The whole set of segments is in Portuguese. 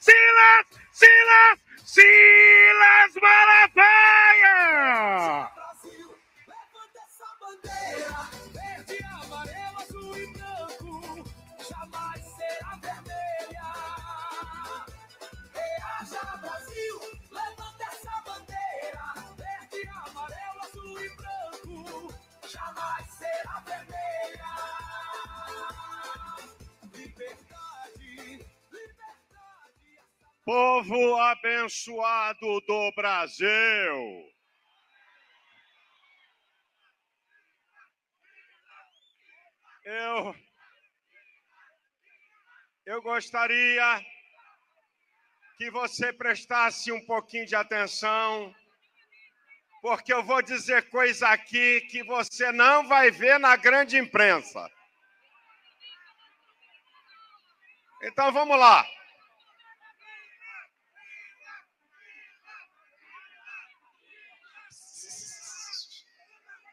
Silas! Silas! Silas Malafaia! Brasil, levanta essa bandeira, verde, amarelo, azul e branco, jamais será vermelha. Reaja, Brasil, levanta essa bandeira, verde, amarelo, azul e branco, jamais será vermelha. Liberdade, liberdade. Povo abençoado do Brasil! Eu gostaria que você prestasse um pouquinho de atenção, porque eu vou dizer coisa aqui que você não vai ver na grande imprensa. Então vamos lá.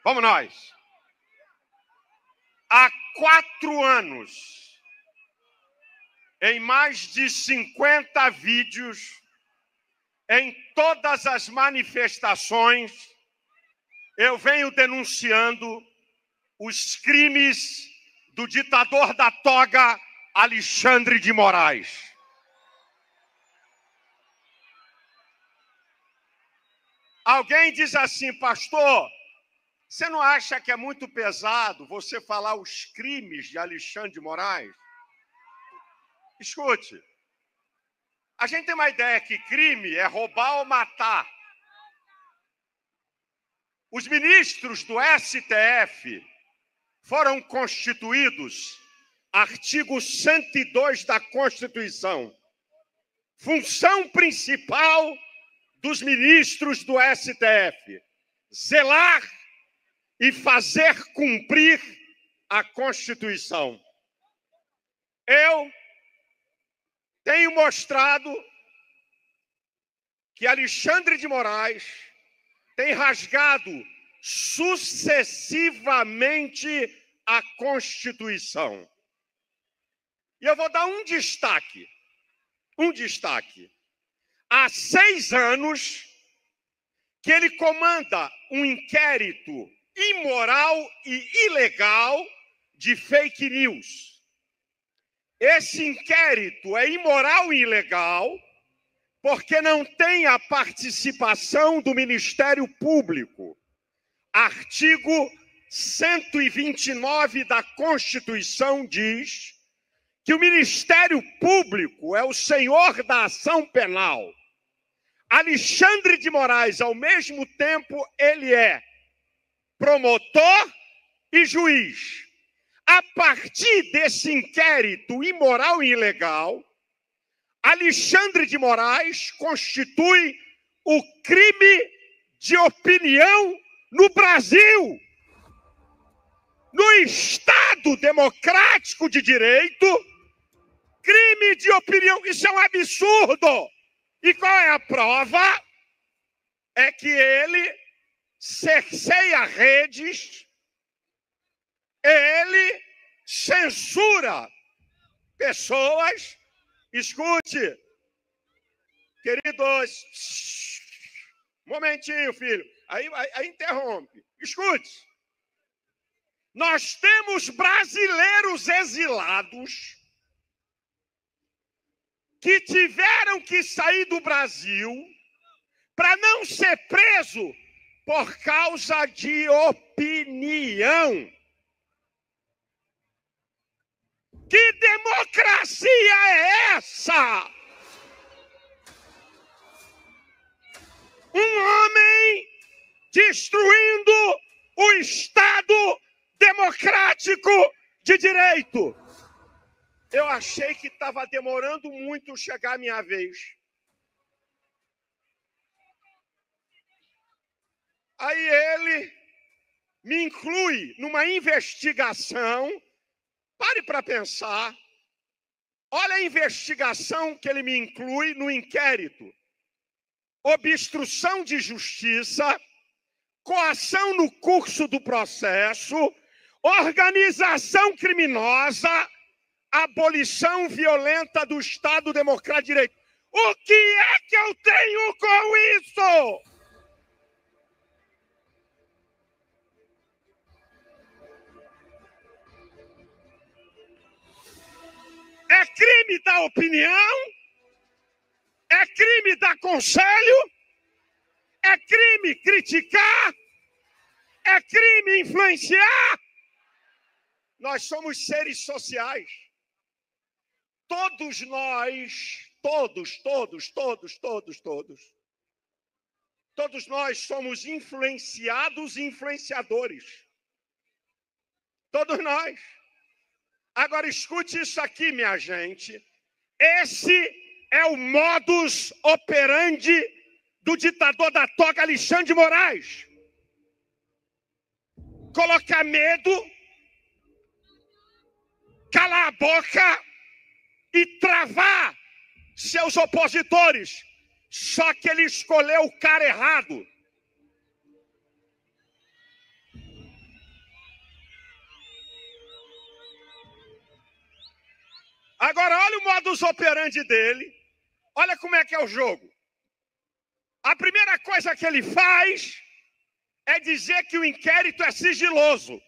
Vamos nós. Há 4 anos, em mais de 50 vídeos, em todas as manifestações, eu venho denunciando os crimes do ditador da toga, Alexandre de Moraes. Alguém diz assim, pastor, você não acha que é muito pesado você falar os crimes de Alexandre de Moraes? Escute, a gente tem uma ideia que crime é roubar ou matar. Os ministros do STF foram constituídos, artigo 102 da Constituição. Função principal dos ministros do STF, zelar e fazer cumprir a Constituição. Eu tenho mostrado que Alexandre de Moraes tem rasgado sucessivamente a Constituição. E eu vou dar um destaque. Há 6 anos que ele comanda um inquérito imoral e ilegal de fake news. Esse inquérito é imoral e ilegal porque não tem a participação do Ministério Público. Artigo 129 da Constituição diz que o Ministério Público é o senhor da ação penal. Alexandre de Moraes, ao mesmo tempo, ele é promotor e juiz. A partir desse inquérito imoral e ilegal, Alexandre de Moraes constitui o crime de opinião no Brasil. No Estado democrático de direito, crime de opinião, isso é um absurdo. E qual é a prova? É que ele cerceia redes, ele censura pessoas. Escute, queridos, um momentinho, filho, aí interrompe. Escute, nós temos brasileiros exilados que tiveram que sair do Brasil para não ser preso por causa de opinião. Que democracia é essa? Um homem destruindo o Estado democrático de direito. Eu achei que estava demorando muito chegar a minha vez. Aí ele me inclui numa investigação. Pare para pensar. Olha a investigação que ele me inclui no inquérito. Obstrução de justiça, coação no curso do processo, organização criminosa, abolição violenta do Estado Democrático de Direito. O que é que eu tenho com isso? É crime dar opinião? É crime dar conselho? É crime criticar? É crime influenciar? Nós somos seres sociais. Todos nós, todos nós somos influenciados e influenciadores. Todos nós. Agora escute isso aqui, minha gente. Esse é o modus operandi do ditador da toga, Alexandre de Moraes. Colocar medo, calar a boca e travar seus opositores. Só que ele escolheu o cara errado. Agora, olha o modus operandi dele. Olha como é que é o jogo. A primeira coisa que ele faz é dizer que o inquérito é sigiloso.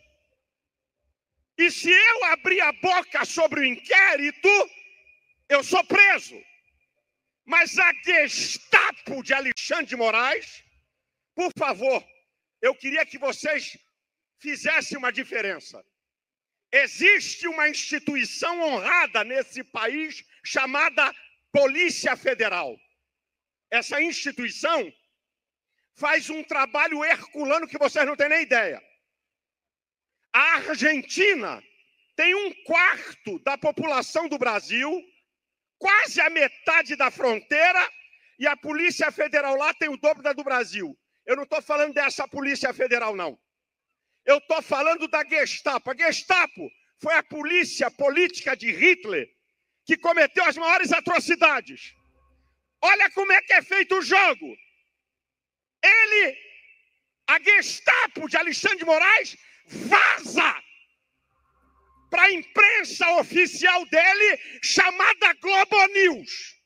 E se eu abrir a boca sobre o inquérito, eu sou preso. Mas a Gestapo de Alexandre de Moraes, por favor, eu queria que vocês fizessem uma diferença. Existe uma instituição honrada nesse país chamada Polícia Federal. Essa instituição faz um trabalho herculano que vocês não têm nem ideia. A Argentina tem 1/4 da população do Brasil, quase a metade da fronteira, e a Polícia Federal lá tem o dobro da do Brasil. Eu não estou falando dessa Polícia Federal, não. Eu estou falando da Gestapo. A Gestapo foi a polícia política de Hitler que cometeu as maiores atrocidades. Olha como é que é feito o jogo. A Gestapo de Alexandre de Moraes, vaza para a imprensa oficial dele, chamada Globo News.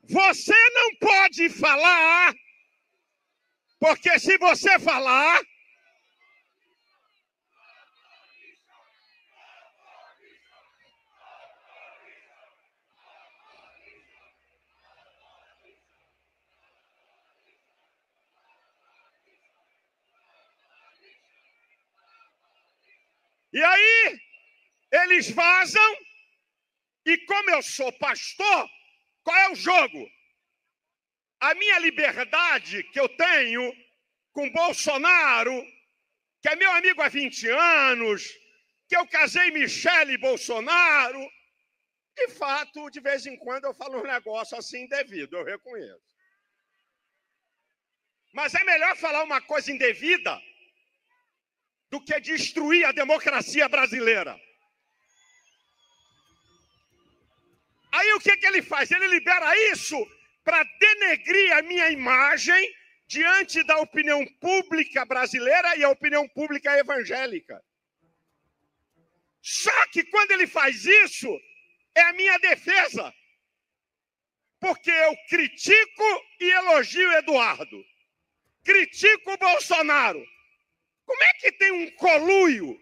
Você não pode falar, porque se você falar, e aí eles vazam, e como eu sou pastor, qual é o jogo? A minha liberdade que eu tenho com Bolsonaro, que é meu amigo há 20 anos, que eu casei Michele Bolsonaro, de fato, de vez em quando eu falo um negócio assim indevido, eu reconheço. Mas é melhor falar uma coisa indevida do que destruir a democracia brasileira. Aí o que ele faz? Ele libera isso para denegrir a minha imagem diante da opinião pública brasileira e a opinião pública evangélica. Só que quando ele faz isso, é a minha defesa. Porque eu critico e elogio Eduardo. Critico o Bolsonaro. Como é que tem um coluio?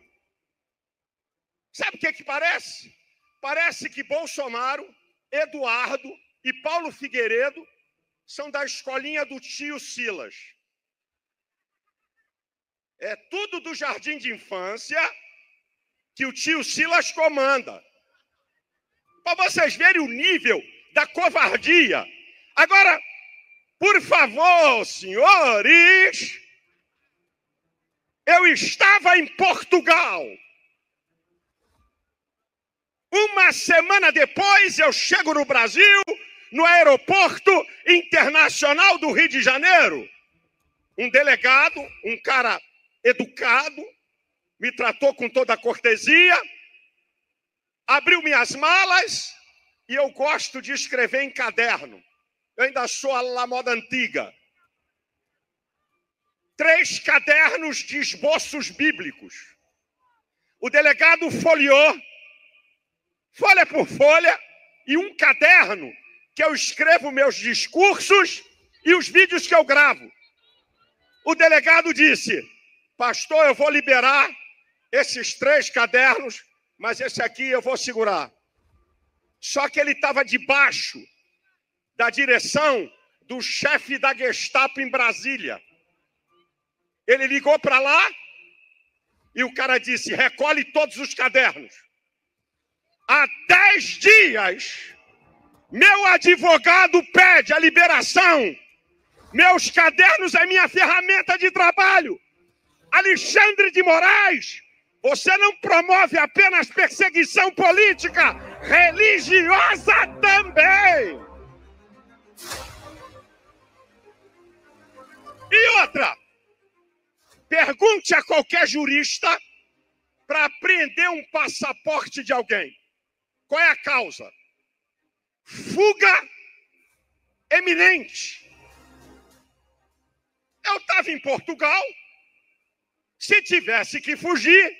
Sabe o que parece? Parece que Bolsonaro, Eduardo e Paulo Figueiredo são da escolinha do tio Silas. É tudo do jardim de infância que o tio Silas comanda. Para vocês verem o nível da covardia. Agora, por favor, senhores, eu estava em Portugal. Uma semana depois, eu chego no Brasil, no aeroporto internacional do Rio de Janeiro. Um delegado, um cara educado, me tratou com toda a cortesia, abriu minhas malas e eu gosto de escrever em caderno. Eu ainda sou a la moda antiga. 3 cadernos de esboços bíblicos. O delegado folheou, folha por folha, e um caderno que eu escrevo meus discursos e os vídeos que eu gravo. O delegado disse: pastor, eu vou liberar esses 3 cadernos, mas esse aqui eu vou segurar. Só que ele estava debaixo da direção do chefe da Gestapo em Brasília. Ele ligou para lá e o cara disse: recolhe todos os cadernos. Há 10 dias, meu advogado pede a liberação. Meus cadernos é minha ferramenta de trabalho. Alexandre de Moraes, você não promove apenas perseguição política, religiosa também. E outra, pergunte a qualquer jurista para apreender um passaporte de alguém. Qual é a causa? Fuga eminente. Eu estava em Portugal. Se tivesse que fugir,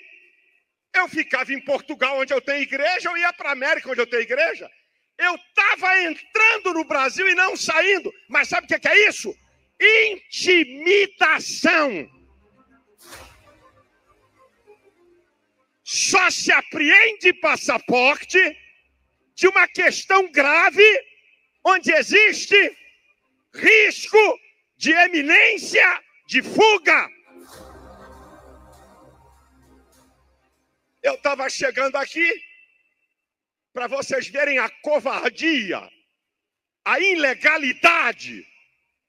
eu ficava em Portugal, onde eu tenho igreja, eu ia para a América, onde eu tenho igreja. Eu estava entrando no Brasil e não saindo. Mas sabe o que é isso? Intimidação. Só se apreende passaporte de uma questão grave, onde existe risco de eminência de fuga. Eu estava chegando aqui para vocês verem a covardia, a ilegalidade,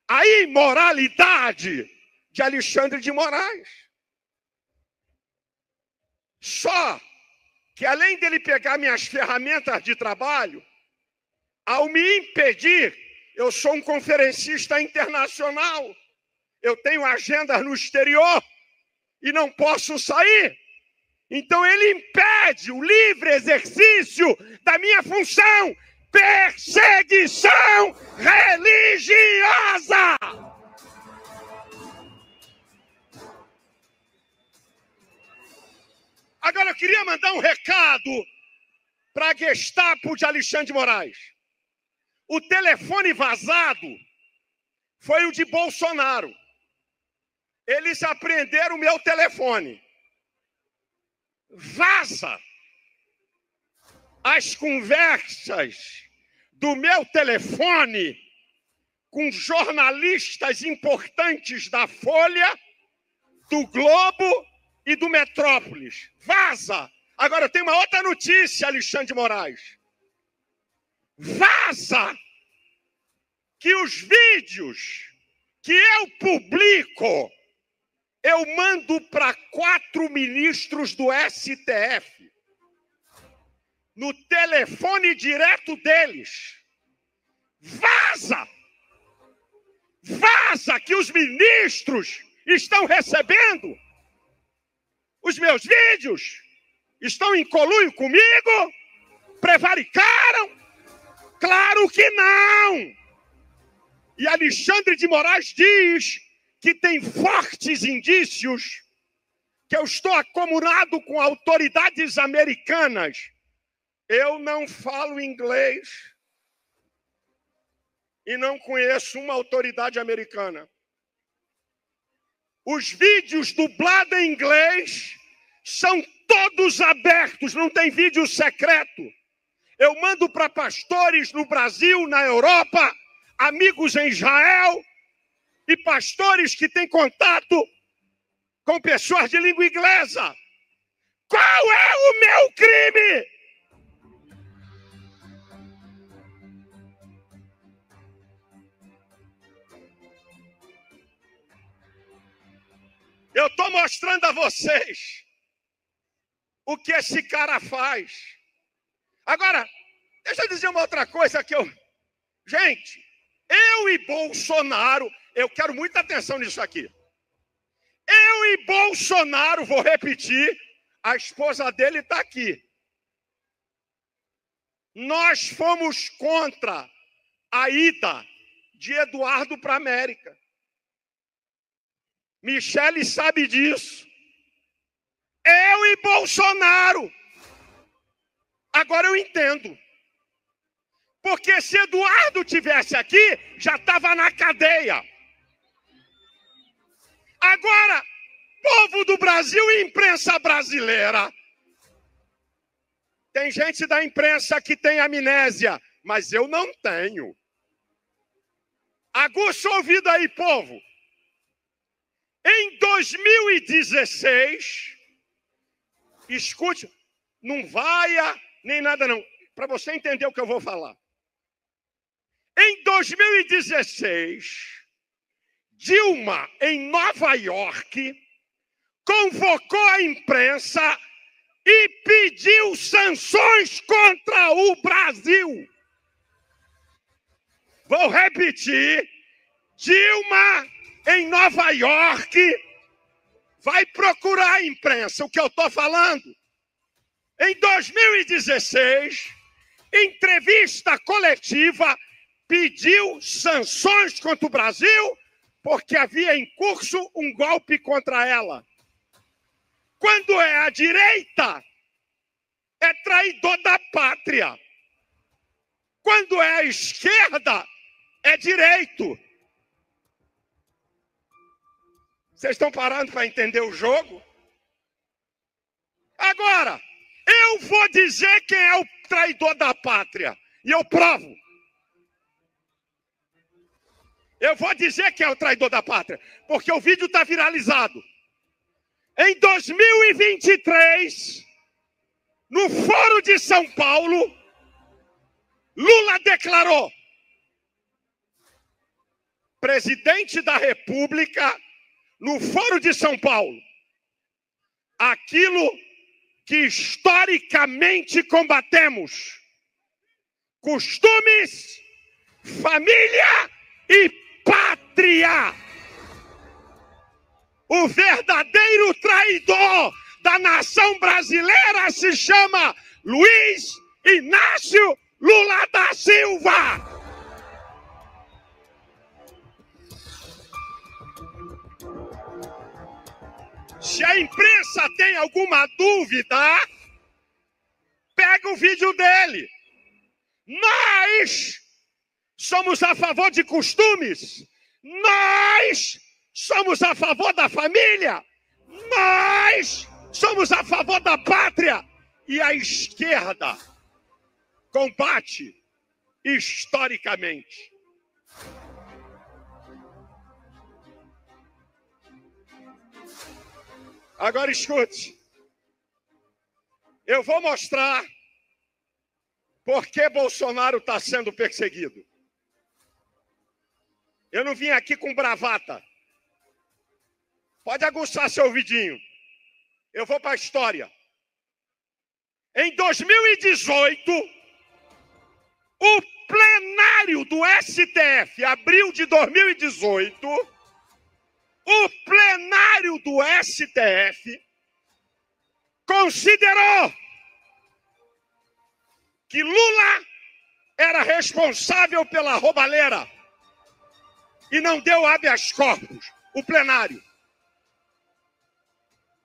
a imoralidade de Alexandre de Moraes. Só que além dele pegar minhas ferramentas de trabalho, ao me impedir, eu sou um conferencista internacional, eu tenho agendas no exterior e não posso sair. Então ele impede o livre exercício da minha função. Perseguição religiosa! Agora eu queria mandar um recado para a Gestapo de Alexandre de Moraes. O telefone vazado foi o de Bolsonaro. Eles apreenderam o meu telefone. Vaza as conversas do meu telefone com jornalistas importantes da Folha, do Globo e do Metrópolis. Vaza! Agora tem uma outra notícia, Alexandre de Moraes. Vaza que os vídeos que eu publico, eu mando para 4 ministros do STF, no telefone direto deles. Vaza! Vaza que os ministros estão recebendo os meus vídeos, estão em conluio comigo, prevaricaram? Claro que não! E Alexandre de Moraes diz que tem fortes indícios que eu estou acomodado com autoridades americanas. Eu não falo inglês e não conheço uma autoridade americana. Os vídeos dublados em inglês são todos abertos, não tem vídeo secreto. Eu mando para pastores no Brasil, na Europa, amigos em Israel e pastores que têm contato com pessoas de língua inglesa. Qual é o meu crime? Eu estou mostrando a vocês o que esse cara faz. Agora, deixa eu dizer uma outra coisa que eu... Gente, eu e Bolsonaro, eu quero muita atenção nisso aqui. Eu e Bolsonaro, vou repetir, a esposa dele está aqui. Nós fomos contra a ida de Eduardo para a América. Michele sabe disso. Eu e Bolsonaro. Agora eu entendo. Porque se Eduardo tivesse aqui, já estava na cadeia. Agora, povo do Brasil e imprensa brasileira. Tem gente da imprensa que tem amnésia, mas eu não tenho. Aguça o ouvido aí, povo. Em 2016, escute, não vaia nem nada não, para você entender o que eu vou falar. Em 2016, Dilma, em Nova York, convocou a imprensa e pediu sanções contra o Brasil. Vou repetir. Dilma, em Nova York, vai procurar a imprensa, o que eu estou falando. Em 2016, entrevista coletiva, pediu sanções contra o Brasil porque havia em curso um golpe contra ela. Quando é a direita, é traidor da pátria. Quando é a esquerda, é direito. Vocês estão parando para entender o jogo? Agora, eu vou dizer quem é o traidor da pátria. E eu provo. Eu vou dizer quem é o traidor da pátria. Porque o vídeo está viralizado. Em 2023, no Fórum de São Paulo, Lula declarou: presidente da República, no Fórum de São Paulo, aquilo que historicamente combatemos: costumes, família e pátria. O verdadeiro traidor da nação brasileira se chama Luiz Inácio Lula da Silva. Se a imprensa tem alguma dúvida, pega o vídeo dele. Nós somos a favor de costumes. Nós somos a favor da família. Nós somos a favor da pátria. E a esquerda combate historicamente. Agora escute. Eu vou mostrar por que Bolsonaro está sendo perseguido. Eu não vim aqui com bravata. Pode aguçar seu ouvidinho. Eu vou para a história. Em 2018, o plenário do STF, abril de 2018, o plenário do STF considerou que Lula era responsável pela roubalheira e não deu habeas corpus, o plenário.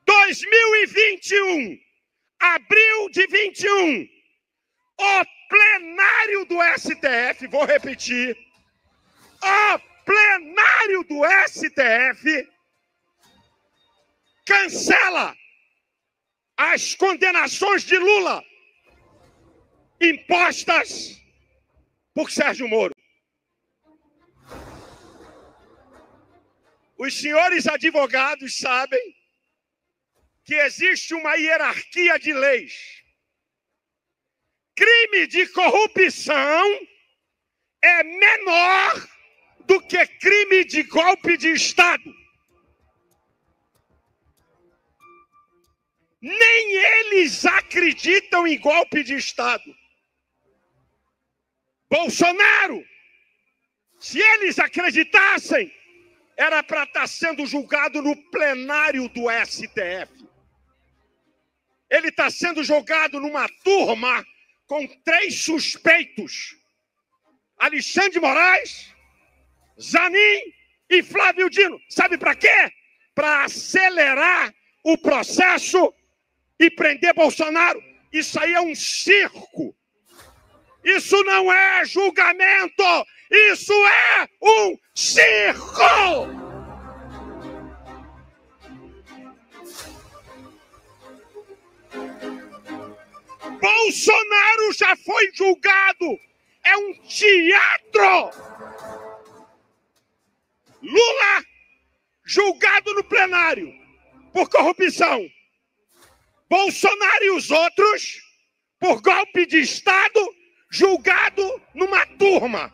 2021, abril de 21, o plenário do STF, vou repetir, o plenário do STF cancela as condenações de Lula impostas por Sérgio Moro. Os senhores advogados sabem que existe uma hierarquia de leis. Crime de corrupção é menor do que crime de golpe de Estado. Nem eles acreditam em golpe de Estado. Bolsonaro, se eles acreditassem, era para estar sendo julgado no plenário do STF. Ele está sendo julgado numa turma com 3 suspeitos: Alexandre de Moraes, Zanin e Flávio Dino. Sabe para quê? Para acelerar o processo e prender Bolsonaro. Isso aí é um circo. Isso não é julgamento. Isso é um circo. Bolsonaro já foi julgado. É um teatro. Lula julgado no plenário por corrupção. Bolsonaro e os outros por golpe de Estado julgado numa turma.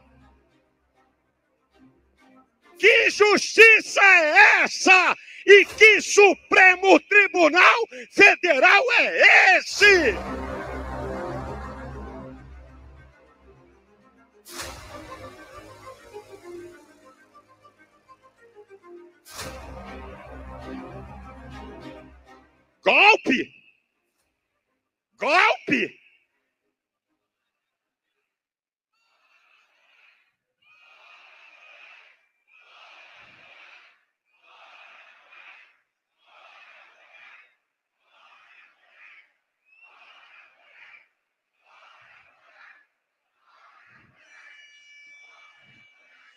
Que justiça é essa? E que Supremo Tribunal Federal é esse? Golpe! Golpe!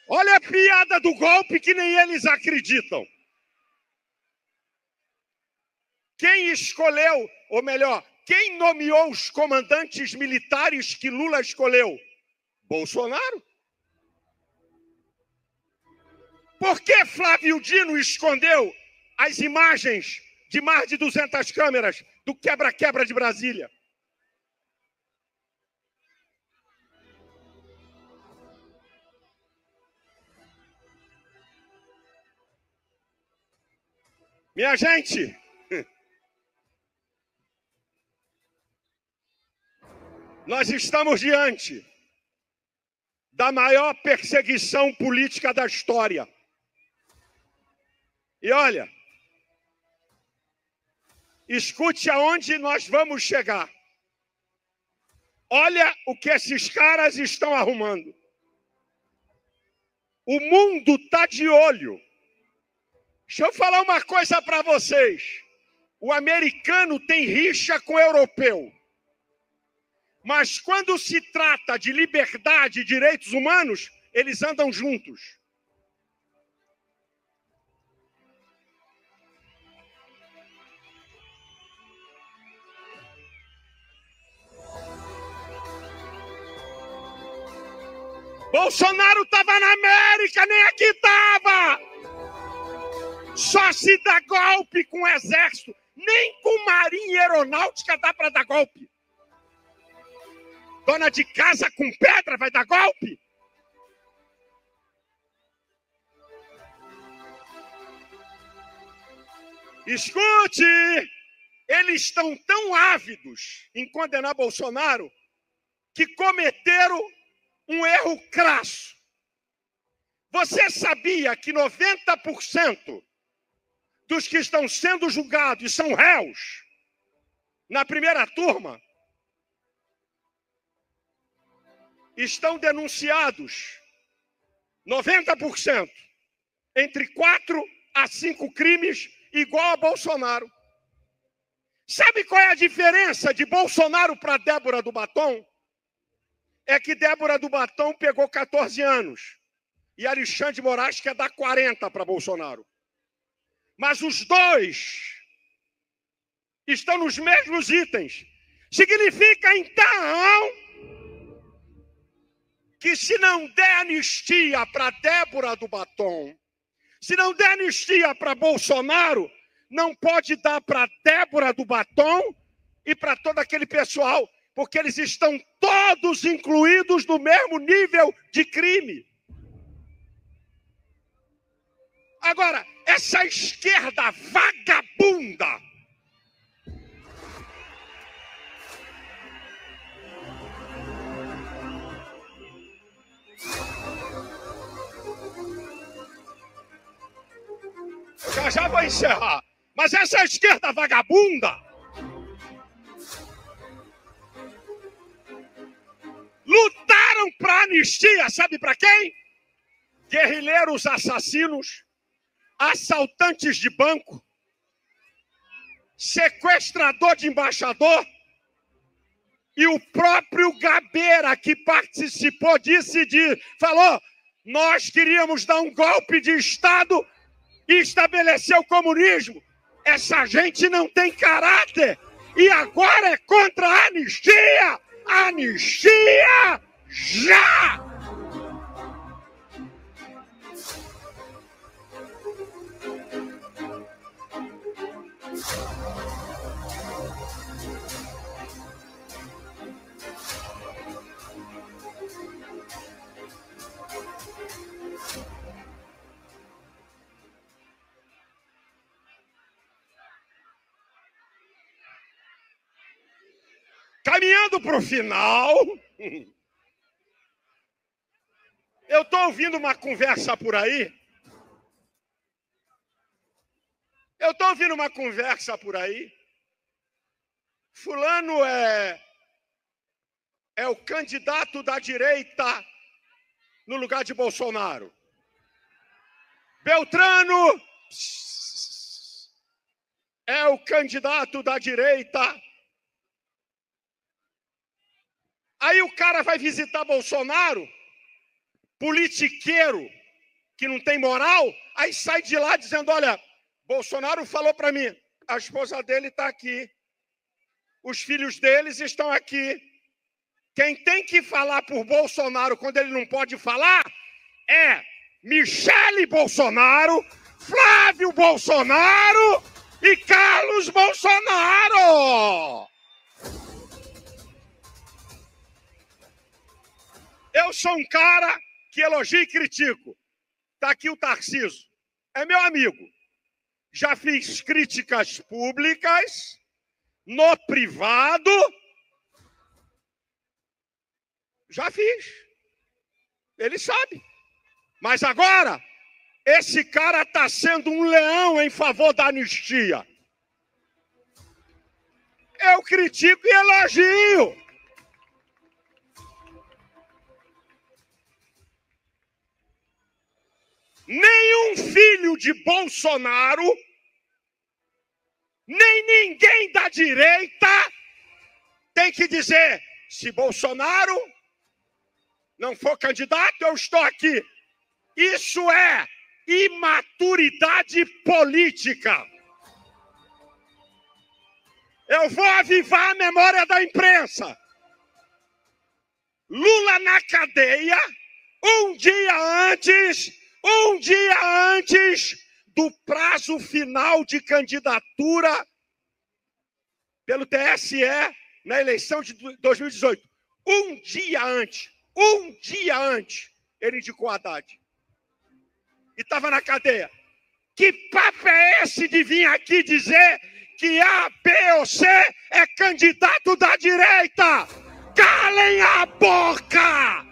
Olha a piada do golpe que nem eles acreditam. Quem escolheu, ou melhor, quem nomeou os comandantes militares que Lula escolheu? Bolsonaro. Por que Flávio Dino escondeu as imagens de mais de 200 câmeras do quebra-quebra de Brasília? Minha gente, nós estamos diante da maior perseguição política da história. E olha, escute aonde nós vamos chegar. Olha o que esses caras estão arrumando. O mundo está de olho. Deixa eu falar uma coisa para vocês. O americano tem rixa com o europeu. Mas quando se trata de liberdade e direitos humanos, eles andam juntos. Bolsonaro estava na América, nem aqui estava. Só se dá golpe com o exército. Nem com marinha e aeronáutica dá para dar golpe. Dona de casa com pedra vai dar golpe? Escute! Eles estão tão ávidos em condenar Bolsonaro que cometeram um erro crasso. Você sabia que 90% dos que estão sendo julgados e são réus na primeira turma estão denunciados 90%, entre 4 a 5 crimes igual a Bolsonaro. Sabe qual é a diferença de Bolsonaro para Débora do Batom? É que Débora do Batom pegou 14 anos e Alexandre de Moraes quer dar 40 para Bolsonaro. Mas os dois estão nos mesmos itens. Significa, então, que se não der anistia para Débora do Batom, se não der anistia para Bolsonaro, não pode dar para Débora do Batom e para todo aquele pessoal, porque eles estão todos incluídos no mesmo nível de crime. Agora, essa esquerda vagabunda já vou encerrar. Mas essa esquerda vagabunda lutaram para anistia, sabe para quem? Guerrilheiros assassinos, assaltantes de banco, sequestrador de embaixador. E o próprio Gabeira, que participou disso, falou: nós queríamos dar um golpe de Estado e estabelecer o comunismo. Essa gente não tem caráter. E agora é contra a anistia. Anistia já! Caminhando para o final, eu estou ouvindo uma conversa por aí. Fulano é o candidato da direita no lugar de Bolsonaro. Beltrano é o candidato da direita. Aí o cara vai visitar Bolsonaro, politiqueiro, que não tem moral, aí sai de lá dizendo: olha, Bolsonaro falou para mim, a esposa dele está aqui, os filhos deles estão aqui. Quem tem que falar por Bolsonaro quando ele não pode falar é Michele Bolsonaro, Flávio Bolsonaro e Carlos Bolsonaro. Eu sou um cara que elogia e critico. Está aqui o Tarcísio. É meu amigo. Já fiz críticas públicas, no privado. Já fiz. Ele sabe. Mas agora, esse cara está sendo um leão em favor da anistia. Eu critico e elogio. Nenhum filho de Bolsonaro, nem ninguém da direita tem que dizer: se Bolsonaro não for candidato, eu estou aqui. Isso é imaturidade política. Eu vou avivar a memória da imprensa. Lula na cadeia, um dia antes do prazo final de candidatura pelo TSE na eleição de 2018. Um dia antes, ele indicou Haddad. E estava na cadeia. Que papo é esse de vir aqui dizer que A, B ou C é candidato da direita? Calem a boca!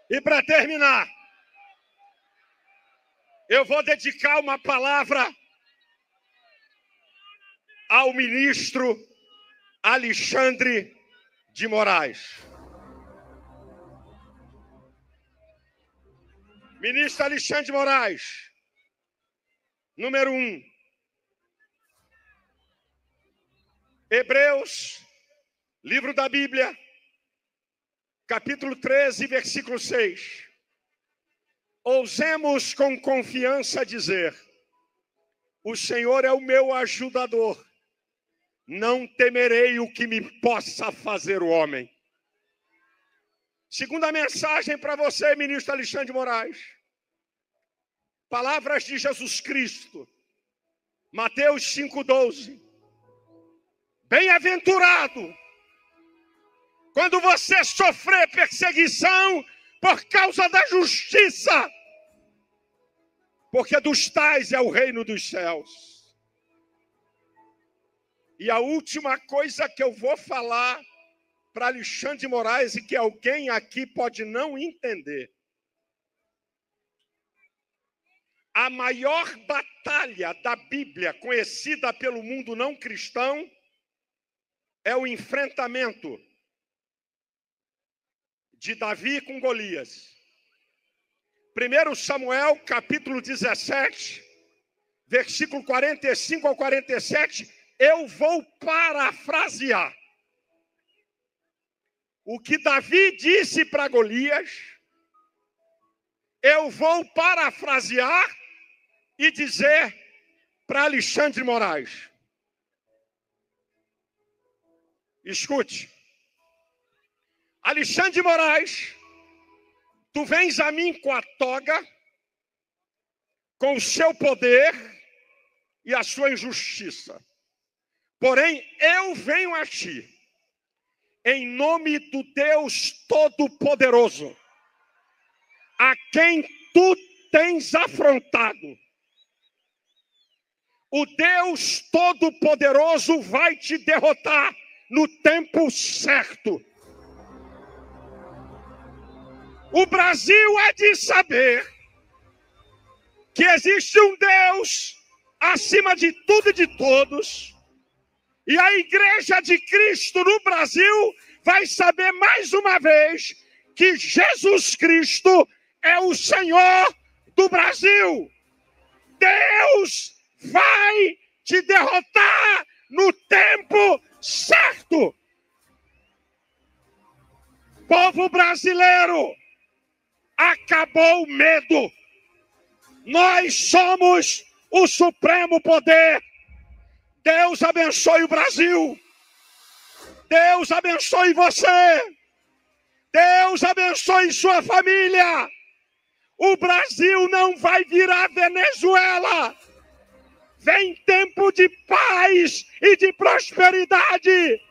E para terminar, eu vou dedicar uma palavra ao ministro Alexandre de Moraes. Ministro Alexandre de Moraes, número 1. Hebreus, livro da Bíblia, capítulo 13, versículo 6. Ousemos com confiança dizer: o Senhor é o meu ajudador, não temerei o que me possa fazer o homem. Segunda mensagem para você, ministro Alexandre de Moraes. Palavras de Jesus Cristo, Mateus 5,12. Bem-aventurado Quando você sofrer perseguição por causa da justiça, porque dos tais é o reino dos céus. E a última coisa que eu vou falar para Alexandre de Moraes, e que alguém aqui pode não entender. A maior batalha da Bíblia, conhecida pelo mundo não cristão, é o enfrentamento de Davi com Golias. 1 Samuel, capítulo 17, versículo 45 ao 47, eu vou parafrasear. O que Davi disse para Golias, eu vou parafrasear e dizer para Alexandre de Moraes. Escute. Alexandre de Moraes, tu vens a mim com a toga, com o seu poder e a sua injustiça. Porém, eu venho a ti, em nome do Deus Todo-Poderoso, a quem tu tens afrontado. O Deus Todo-Poderoso vai te derrotar no tempo certo. O Brasil é de saber que existe um Deus acima de tudo e de todos. E a Igreja de Cristo no Brasil vai saber mais uma vez que Jesus Cristo é o Senhor do Brasil. Deus vai te derrotar no tempo certo. Povo brasileiro, acabou o medo. Nós somos o supremo poder. Deus abençoe o Brasil. Deus abençoe você. Deus abençoe sua família. O Brasil não vai virar Venezuela. Vem tempo de paz e de prosperidade.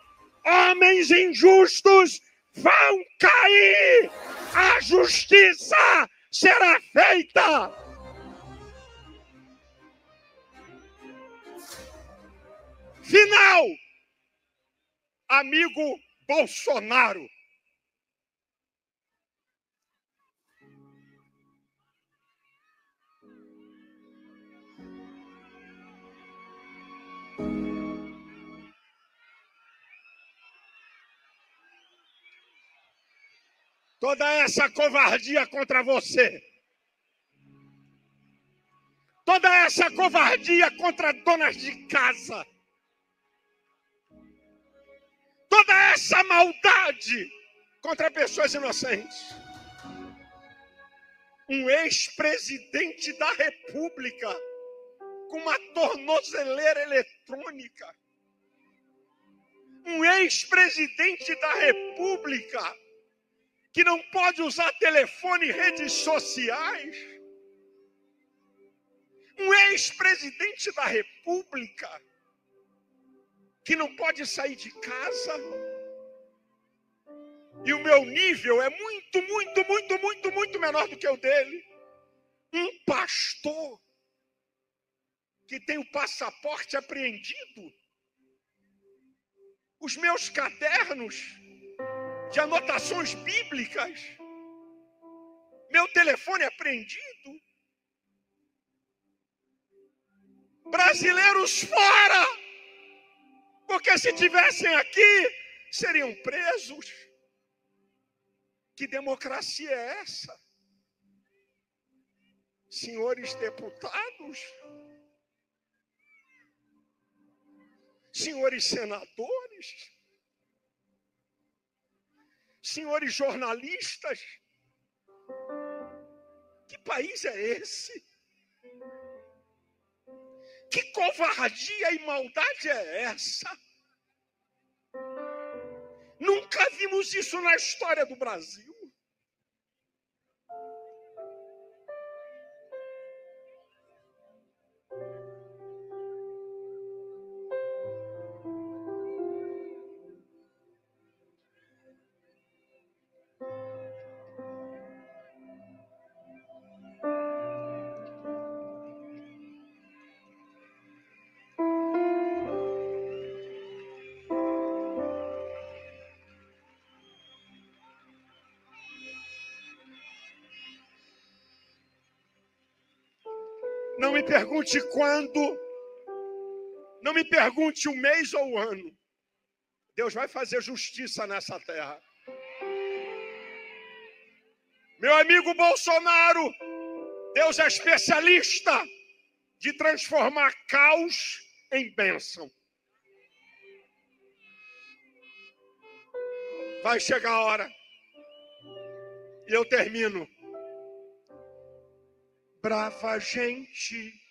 Homens injustos vão cair. A justiça será feita. Final. Amigo Bolsonaro. Toda essa covardia contra você. Toda essa covardia contra donas de casa. Toda essa maldade contra pessoas inocentes. Um ex-presidente da República com uma tornozeleira eletrônica. Um ex-presidente da República que não pode usar telefone e redes sociais. Um ex-presidente da República que não pode sair de casa. E o meu nível é muito menor do que o dele. Um pastor que tem o passaporte apreendido. Os meus cadernos de anotações bíblicas. Meu telefone apreendido. Brasileiros fora! Porque se tivessem aqui, seriam presos. Que democracia é essa? Senhores deputados? Senhores senadores? Senhores jornalistas? Que país é esse? Que covardia e maldade é essa? Nunca vimos isso na história do Brasil. Não me pergunte quando. Não me pergunte o mês ou o ano. Deus vai fazer justiça nessa terra. Meu amigo Bolsonaro, Deus é especialista de transformar caos em bênção. Vai chegar a hora. E eu termino. Brava gente